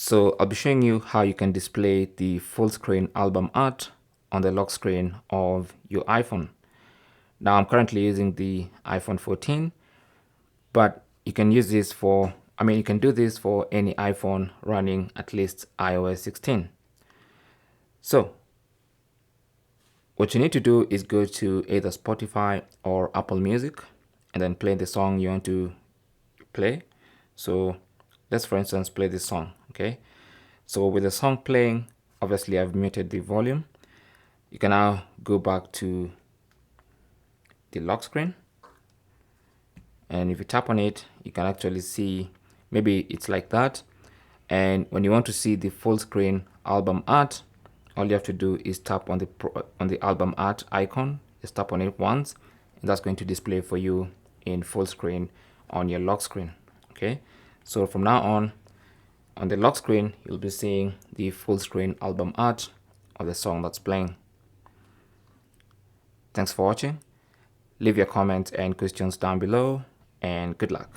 So I'll be showing you how you can display the full screen album art on the lock screen of your iPhone. Now I'm currently using the iPhone 14, but you can use this for, you can do this for any iPhone running at least iOS 16. So what you need to do is go to either Spotify or Apple Music and then play the song you want to play. So let's, for instance, play this song, okay? So with the song playing, obviously I've muted the volume. You can now go back to the lock screen. And if you tap on it, you can actually see, maybe it's like that. And when you want to see the full screen album art, all you have to do is tap on the album art icon. Just tap on it once, and that's going to display for you in full screen on your lock screen. Okay, so from now on the lock screen, you'll be seeing the full screen album art of the song that's playing. Thanks for watching. Leave your comments and questions down below, and good luck.